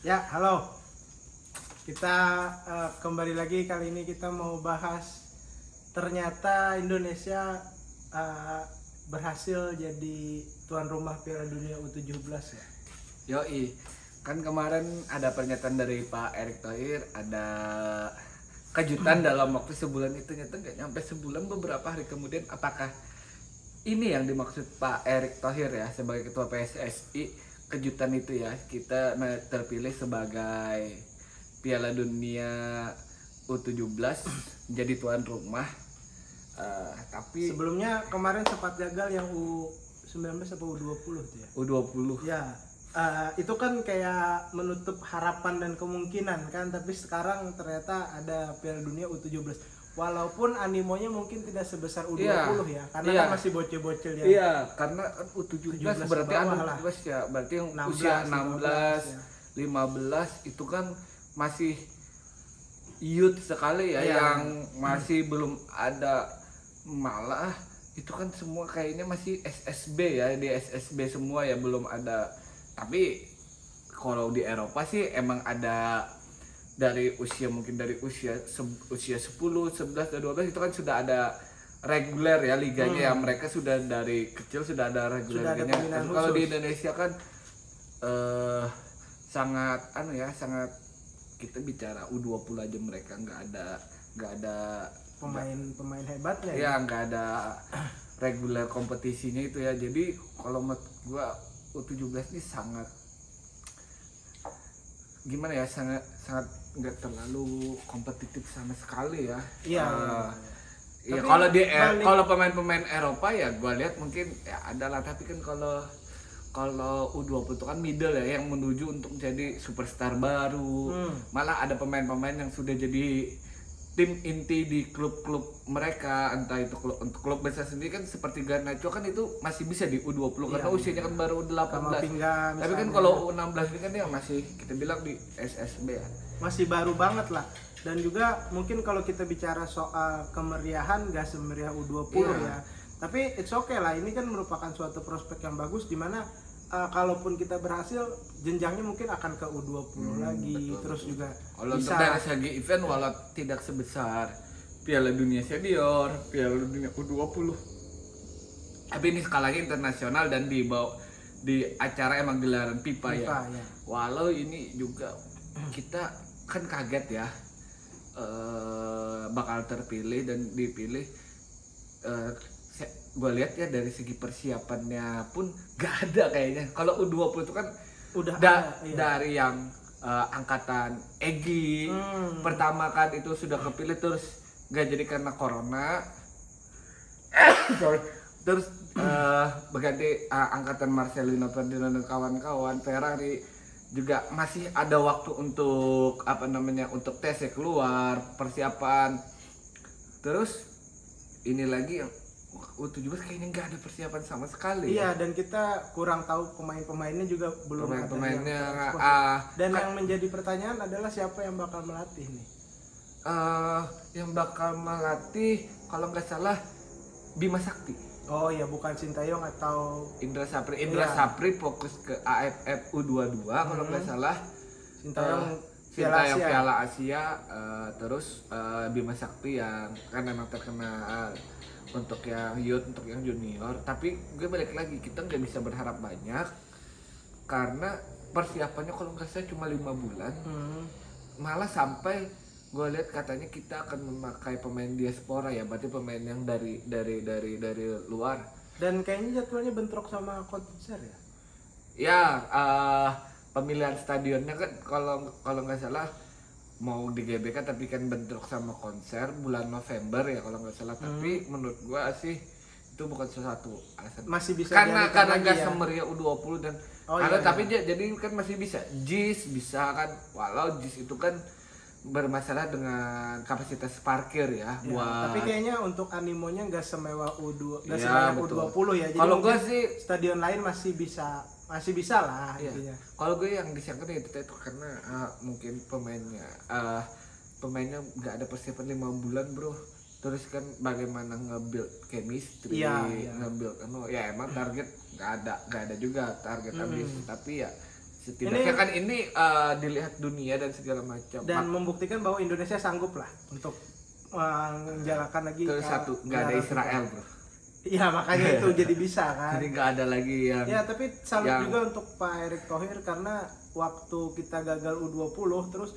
Ya, halo. Kita kembali lagi. Kali ini kita mau bahas ternyata Indonesia eh, berhasil jadi tuan rumah Piala Dunia U17 ya. Yoi, kan kemarin ada pernyataan dari Pak Erick Thohir, ada kejutan dalam waktu sebulan itu, ternyata nggak nyampe sebulan, beberapa hari kemudian. Apakah ini yang dimaksud Pak Erick Thohir ya sebagai ketua PSSI? Kejutan itu ya, kita terpilih sebagai Piala Dunia U17 jadi tuan rumah. Tapi Sebelumnya kemarin sempat gagal yang U19 atau U20 tuh ya. U20 Ya, itu kan kayak menutup harapan dan kemungkinan kan, tapi sekarang ternyata ada Piala Dunia U17. Walaupun animonya mungkin tidak sebesar U20 ya, karena iya. kan masih bocil-bocil ya. Iya, karena kan U17 17 berarti ke bawah anu lah. 17 ya, berarti yang 16, usia 15, 15 itu kan masih youth sekali ya, Iya. yang masih belum ada, malah itu kan semua kayaknya masih SSB ya, di SSB semua ya, belum ada. Tapi kalau di Eropa sih emang ada dari usia, mungkin dari usia 10, 11 dan 12 itu kan sudah ada reguler ya liganya ya, mereka sudah dari kecil sudah ada reguler Sudah ada liganya. pembinaan Tapi kalau di khusus. Indonesia kan sangat sangat kita bicara U20 aja mereka nggak ada Pemain hebatnya ya. ya, nggak ada reguler kompetisinya itu ya. Jadi kalau menurut gua U17 ini sangat gimana ya, sangat nggak terlalu kompetitif sama sekali ya. Iya, Iya, Tapi kalau kalau balik- pemain-pemain Eropa ya gua lihat mungkin ya ada lah, tapi kan kalau U20 itu kan middle ya, yang menuju untuk jadi superstar baru. Malah ada pemain-pemain yang sudah jadi tim inti di klub-klub mereka, entah itu untuk klub besar sendiri kan seperti Garnacho kan itu masih bisa di U20 karena usianya kan baru 18. Kamavinga Tapi kan misalnya. kalau U16 ini kan dia masih kita bilang di SSB ya. Masih baru banget lah. Dan juga mungkin kalau kita bicara soal kemeriahan gak semeriah U20 Iya. ya. Tapi it's okay lah, ini kan merupakan suatu prospek yang bagus, dimana kalaupun kita berhasil, jenjangnya mungkin akan ke U20 lagi. betul, Terus juga Kalau untuk bisa dari segi event, walau tidak sebesar Piala Dunia Senior, Piala Dunia U20, tapi ini skalanya internasional dan di acara emang gelaran FIFA ya. FIFA, ya. Walau ini juga kita kan kaget ya, bakal terpilih dan dipilih. Gue lihat ya dari segi persiapannya pun gak ada kayaknya. Kalau U20 itu kan Udah ada, iya. dari yang angkatan Egy pertama kan itu sudah kepilih, terus gak jadi karena corona. Sorry. Terus berganti angkatan Marcelino Ferdinand dan kawan-kawan. Ferrari juga masih ada waktu untuk untuk tes ya, keluar persiapan. Terus ini lagi yang U17 kayaknya nggak ada persiapan sama sekali. Iya, dan kita kurang tahu pemain-pemainnya juga belum ada Pemain-pemainnya, yang terekspos. Dan yang menjadi pertanyaan adalah siapa yang bakal melatih nih? Yang bakal melatih kalau nggak salah Bima Sakti. Oh ya, bukan Sintayong atau Indra Iya. Sapri fokus ke AFF U22 kalau nggak salah. Sintayong Sintayong Asia. Piala Asia, terus Bima Sakti yang kan memang terkenal untuk yang youth, untuk yang junior. Tapi gue balik lagi, kita nggak bisa berharap banyak karena persiapannya kalau nggak salah cuma 5 bulan. Malah sampai gue lihat katanya kita akan memakai pemain diaspora ya, berarti pemain yang dari luar. Dan kayaknya jadwalnya bentrok sama konser ya. Ya, pemilihan stadionnya kan kalau nggak salah mau di GBK, tapi kan bentrok sama konser bulan November ya kalau nggak salah. Tapi menurut gua sih itu bukan sesuatu alasan. Masih bisa karena dialihkan lagi nggak ya. semeriah U20 dan Oh, ada, iya, tapi jadi kan masih bisa JIS bisa kan, walau JIS itu kan bermasalah dengan kapasitas parkir ya, Ya, buat. tapi kayaknya untuk animonya nggak semewah U2, nggak Iya, sebanyak betul. U20 ya. Jadi Kalau gua mungkin sih stadion lain masih bisa lah iya. intinya. Kalau gue yang disangka itu karena mungkin pemainnya nggak ada persiapan 5 bulan bro. Terus kan bagaimana nge-build chemistry, Iya. nge-build ya emang target nggak ada juga target habis. Tapi ya setidaknya kan ini dilihat dunia dan segala macam. Dan membuktikan bahwa Indonesia sanggup lah untuk menjalankan lagi Ke satu nggak ada Israel bro. Iya makanya itu jadi bisa kan. Jadi nggak ada lagi yang. Ya tapi salut yang... juga untuk Pak Erick Thohir karena waktu kita gagal U20 terus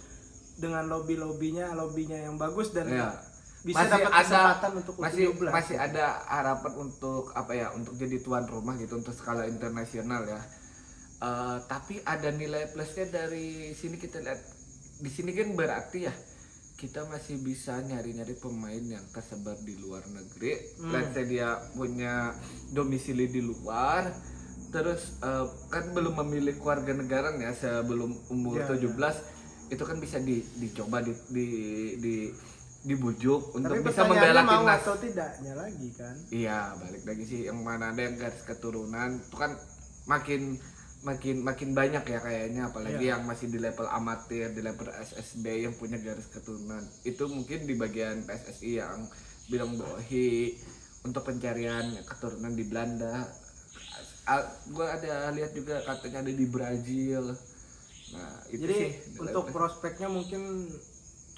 dengan lobbynya yang bagus dan bisa masih dapat kesempatan untuk U17. Masih ada harapan untuk apa ya, untuk jadi tuan rumah gitu untuk skala internasional ya. Tapi ada nilai plusnya dari sini, kita lihat di sini kan berarti ya kita masih bisa nyari-nyari pemain yang tersebar di luar negeri. Let's say dia punya domisili di luar, terus kan belum memiliki warga negara ya sebelum umur 17, itu kan bisa dicoba dibujuk untuk bisa membela timnas. Atau tidaknya lagi kan? Iya, balik lagi sih, yang mana ada yang garis keturunan itu kan makin banyak ya kayaknya, apalagi yang masih di level amatir, di level SSB yang punya garis keturunan. Itu mungkin di bagian PSSI yang bilang bohi untuk pencarian keturunan di Belanda. Gua ada lihat juga katanya ada di Brazil. Nah, itu jadi sih untuk prospeknya mungkin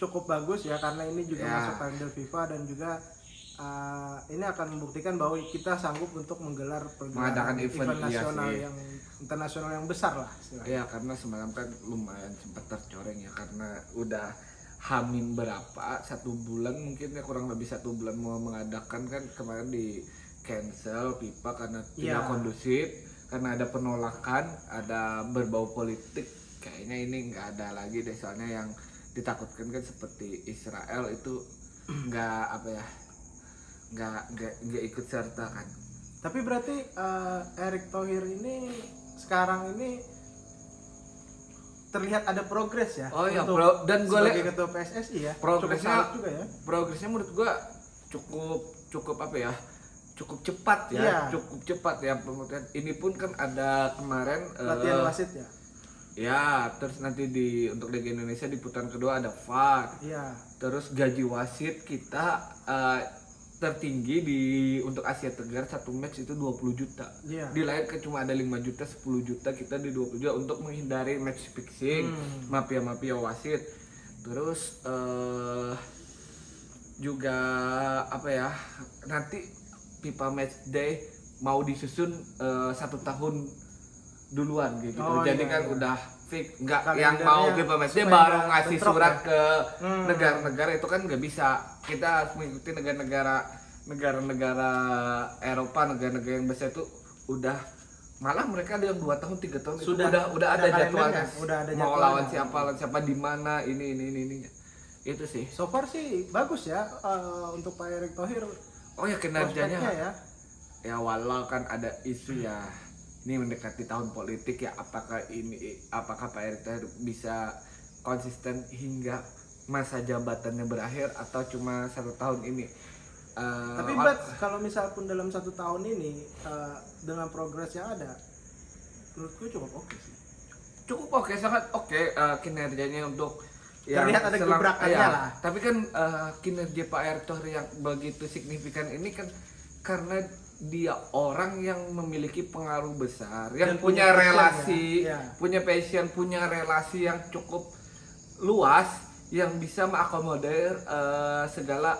cukup bagus ya, karena ini juga masuk kalender FIFA dan juga ini akan membuktikan bahwa kita sanggup untuk mengadakan event nasional yang internasional yang besar lah istilahnya. Ya karena semalam kan lumayan sempat tercoreng ya, karena udah hamin berapa, 1 bulan mungkin ya, kurang lebih 1 bulan mau mengadakan kan, kemarin di cancel FIFA karena tidak kondusif, karena ada penolakan, ada berbau politik. Kayaknya ini nggak ada lagi deh, soalnya yang ditakutkan kan seperti Israel itu nggak ikut serta kan. Tapi berarti Erick Thohir ini sekarang ini terlihat ada progres ya. Oh iya, dan gue lihat ketua PSSI ya. Progresnya menurut gue cukup apa ya? Cukup cepat ya. Cukup cepat ya. Ini pun kan ada kemarin latihan wasit ya. Ya, terus nanti untuk Liga Indonesia di putaran kedua ada VAR. Iya. Terus gaji wasit kita tertinggi untuk Asia Tenggara, satu match itu 20 juta. Di lain kan cuma ada 5 juta, 10 juta, kita di 20 juta untuk menghindari match fixing, mafia wasit. Terus juga apa ya, nanti FIFA Match Day mau disusun 1 tahun duluan gitu. Jadi kan udah fix, nggak yang mau FIFA Match Day baru ngasih surat ke negara-negara, itu kan nggak bisa. Kita harus mengikuti negara-negara Eropa, negara-negara yang besar itu udah, malah mereka ada yang 2 tahun 3 tahun sudah ada jadwalnya, mau lawan jadwalnya. siapa di mana, ini itu sih. So far sih bagus ya untuk Pak Erick Thohir. Oh ya, kinerjanya ya walau kan ada isu ya, ini mendekati tahun politik ya, apakah Pak Erick Thohir bisa konsisten hingga masa jabatannya berakhir atau cuma 1 tahun ini. Tapi kalau misal pun dalam 1 tahun ini dengan progres yang ada, menurutku cukup oke sih. Cukup oke, sangat oke kinerjanya untuk terlihat ada gebrakannya lah. Tapi kan kinerja Pak Erick Thohir yang begitu signifikan ini kan karena dia orang yang memiliki pengaruh besar, yang punya relasi, punya passion, punya relasi yang cukup luas, yang bisa mengakomodir segala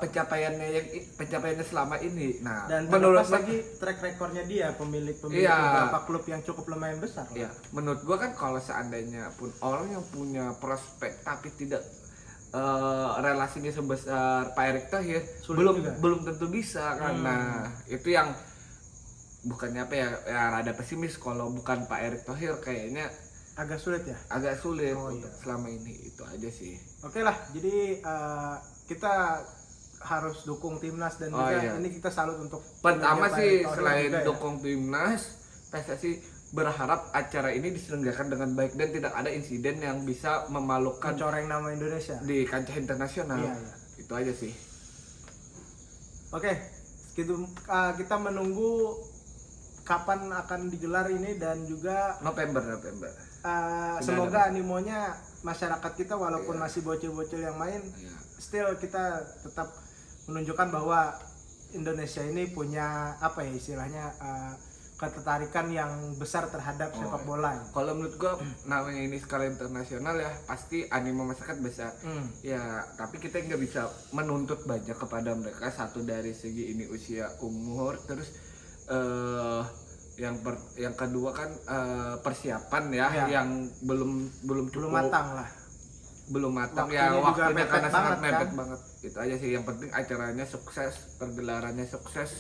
pencapaiannya selama ini. Nah, dan menurut lagi track recordnya dia pemilik beberapa klub yang cukup lumayan besar. Iya, menurut gua kan kalau seandainya pun orang yang punya prospek tapi tidak relasinya sebesar Pak Erick Thohir, belum tentu bisa kan. Nah, itu yang bukannya apa ya, rada pesimis kalau bukan Pak Erick Thohir, kayaknya agak sulit ya. Agak sulit untuk selama ini, itu aja sih. Oke lah, jadi kita harus dukung timnas dan juga ini kita salut untuk pertama sih selain dukung timnas, PSSI berharap acara ini diselenggarakan dengan baik dan tidak ada insiden yang bisa memalukan, mencoreng nama Indonesia di kancah internasional. Itu aja sih. Oke, gitu kita menunggu kapan akan digelar ini dan juga November. Semoga animonya masyarakat kita walaupun masih bocil-bocil yang main, still kita tetap menunjukkan bahwa Indonesia ini punya apa ya istilahnya, ketertarikan yang besar terhadap sepak bola. Kalau menurut gua namanya ini skala internasional ya pasti animo masyarakat besar. Ya tapi kita nggak bisa menuntut banyak kepada mereka, satu dari segi ini usia umur, terus yang kedua kan persiapan ya, yang belum cukup, matang lah. belum matang Waktunya ya, juga waktunya mepet karena sangat banget, mepet kan? banget. Itu aja sih, yang penting acaranya sukses, pergelarannya sukses,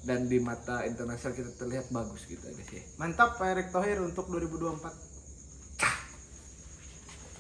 dan di mata internasional kita terlihat bagus gitu aja sih. Mantap Pak Erick Thohir untuk 2024.